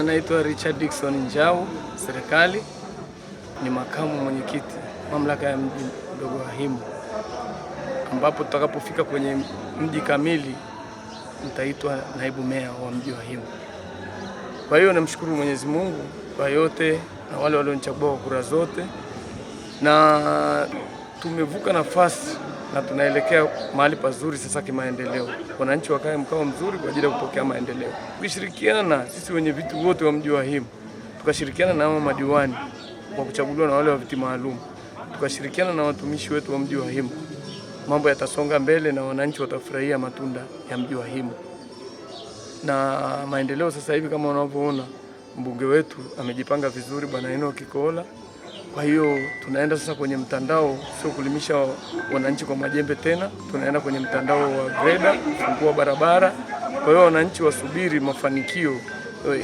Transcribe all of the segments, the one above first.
naitwa Richard Dickson Njau, serikali ni makamu mwenyekiti mamlaka ya mji mdogo wa Himo, ambapo tutakapofika kwenye mji kamili nitaitwa naibu meya wa mji wa Himo. Kwa hiyo namshukuru Mwenyezi Mungu kwa yote na wale walionichagua kura zote, na tumevuka nafasi na tunaelekea mahali pazuri sasa kimaendeleo. Wananchi wakae mkao mzuri kwa ajili ya kupokea maendeleo. Tukishirikiana sisi wenye vitu wote wa mji wa Himo, tukashirikiana na madiwani kwa kuchaguliwa na wale wa viti maalum, tukashirikiana na watumishi wetu wa mji wa Himo, mambo yatasonga mbele na wananchi watafurahia matunda ya mji wa Himo. Na maendeleo sasa hivi kama unavyoona, mbunge wetu amejipanga vizuri, Bwana Enoch Kola. Kwa hiyo tunaenda sasa kwenye mtandao, sio kulimisha wananchi kwa majembe tena, tunaenda kwenye mtandao wa greda, kufungua barabara. Kwa hiyo wananchi wasubiri mafanikio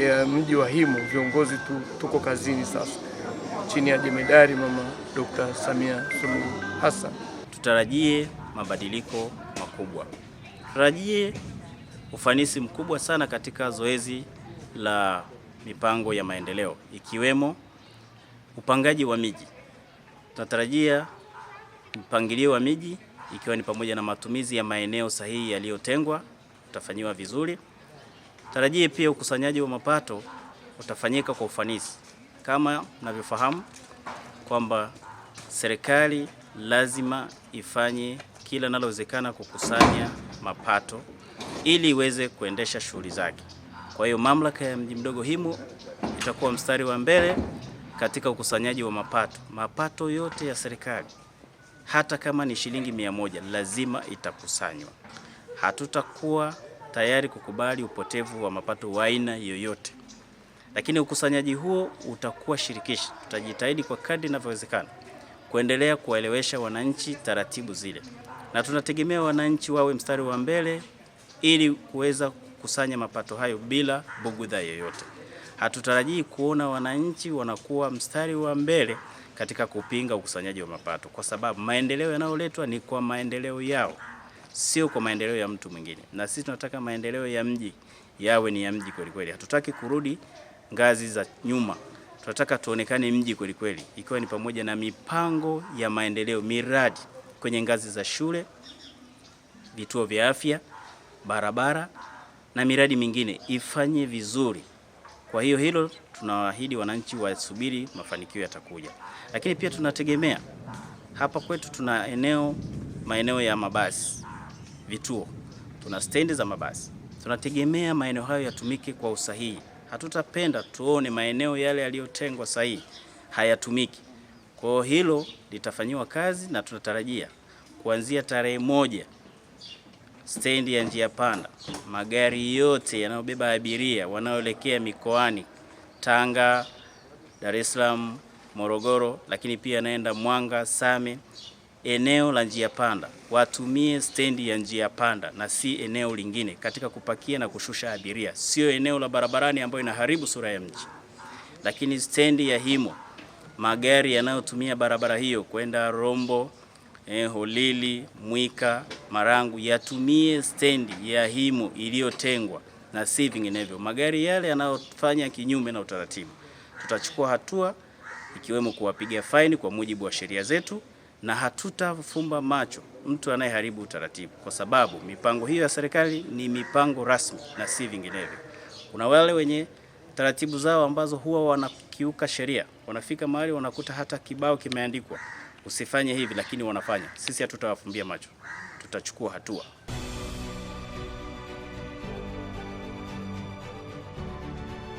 ya mji wa Himo. Viongozi tuko kazini sasa chini ya jemedari Mama Dr. Samia Suluhu Hassan. Tutarajie mabadiliko makubwa, tutarajie ufanisi mkubwa sana katika zoezi la mipango ya maendeleo, ikiwemo upangaji wa miji. Tunatarajia mpangilio wa miji ikiwa ni pamoja na matumizi ya maeneo sahihi yaliyotengwa utafanywa vizuri. Tarajie pia ukusanyaji wa mapato utafanyika kwa ufanisi. Kama mnavyofahamu kwamba serikali lazima ifanye kila linalowezekana kukusanya mapato ili iweze kuendesha shughuli zake. Kwa hiyo mamlaka ya mji mdogo Himo itakuwa mstari wa mbele katika ukusanyaji wa mapato. Mapato yote ya serikali, hata kama ni shilingi 100, lazima itakusanywa. Hatutakuwa tayari kukubali upotevu wa mapato wa aina yoyote. Lakini ukusanyaji huo utakuwa shirikishi. Tutajitahidi kwa kadri inavyowezekana kuendelea kuwaelewesha wananchi taratibu zile, na tunategemea wananchi wawe mstari wa mbele ili kuweza kukusanya mapato hayo bila bugudha yoyote. Hatutarajii kuona wananchi wanakuwa mstari wa mbele katika kupinga ukusanyaji wa mapato, kwa sababu maendeleo yanayoletwa ni kwa maendeleo yao, sio kwa maendeleo ya mtu mwingine. Na sisi tunataka maendeleo ya mji yawe ni ya mji kweli kweli. Hatutaki kurudi ngazi za nyuma. Tunataka tuonekane mji kweli kweli, ikiwa ni pamoja na mipango ya maendeleo, miradi kwenye ngazi za shule, vituo vya afya, barabara na miradi mingine ifanye vizuri. Kwa hiyo hilo tunawaahidi wananchi wasubiri, mafanikio yatakuja. Lakini pia tunategemea hapa kwetu tuna maeneo ya mabasi, vituo, tuna stendi za mabasi. Tunategemea maeneo hayo yatumike kwa usahihi. Hatutapenda tuone maeneo yale yaliyotengwa sahihi hayatumiki. Kwa hilo litafanywa kazi, na tunatarajia kuanzia tarehe 1 stendi ya njia panda, magari yote yanayobeba abiria wanaoelekea mikoani Tanga, Dar es Salaam, Morogoro, lakini pia naenda Mwanga, Same, eneo la njia panda watumie stendi ya njia panda na si eneo lingine katika kupakia na kushusha abiria. Sio eneo la barabarani ambayo inaharibu sura ya mji. Lakini stendi ya Himo, magari yanayotumia barabara hiyo kwenda Rombo, Holili, Mwika, Marangu yatumie stendi ya Himo iliyotengwa na si vinginevyo. Magari yale yanayofanya kinyume na utaratibu, tutachukua hatua ikiwemo kuwapiga faini kwa mujibu wa sheria zetu, na hatutafumba macho mtu anayeharibu utaratibu, kwa sababu mipango hiyo ya serikali ni mipango rasmi na si vinginevyo. Kuna wale wenye taratibu zao ambazo huwa wanakiuka sheria, wanafika mahali wanakuta hata kibao kimeandikwa usifanye hivi, lakini wanafanya. Sisi hatutawafumbia macho, tutachukua hatua.